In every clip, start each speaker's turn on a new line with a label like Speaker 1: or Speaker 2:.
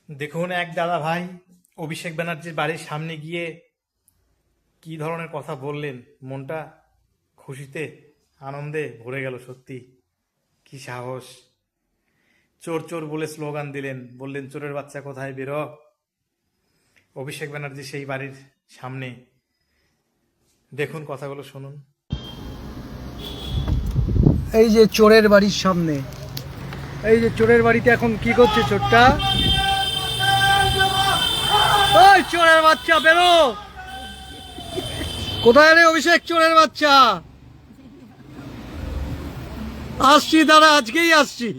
Speaker 1: দেখুন, এক দাদা ভাই অভিষেক ব্যানার্জির বাড়ির সামনে গিয়ে কি ধরনের কথা বললেন। মনটা খুশিতে আনন্দে ভরে গেল। সত্যি কি সাহস! চোর চোর বলে স্লোগান দিলেন, বললেন চোরের বাচ্চা কোথায় বেরো। অভিষেক ব্যানার্জি সেই বাড়ির সামনে। দেখুন, কথাগুলো শুনুন।
Speaker 2: এই যে চোরের বাড়ির সামনে, এই যে চোরের বাড়িতে এখন কি করছে চোরটা? ওই চোরের বাচ্চা বেরো! কোথায় রে অভিষেক চোরের বাচ্চা? আসছি, দাঁড়া, আজকেই আসছি।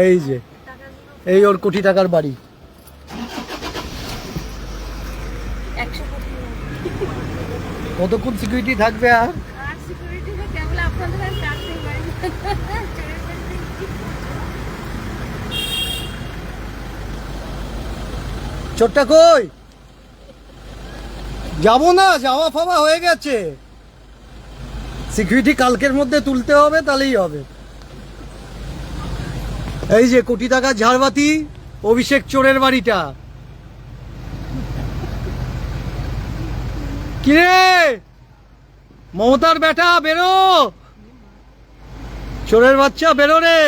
Speaker 2: এই যে এই ওর কোটি টাকার বাড়ি। কতক্ষণ সিকিউরিটি থাকবে? আর চোরটা কই? যাবো না, যাওয়া ফাওয়া হয়ে গেছে। সিকিউরিটি কালকের মধ্যে তুলতে হবে, তাহলেই হবে। এই যে কোটি টাকার ঝাড়বাতি, অভিষেক চোরের বাড়িটা। কিরে মমতার বেটা, বেরো! চোরের বাচ্চা বেরো রে!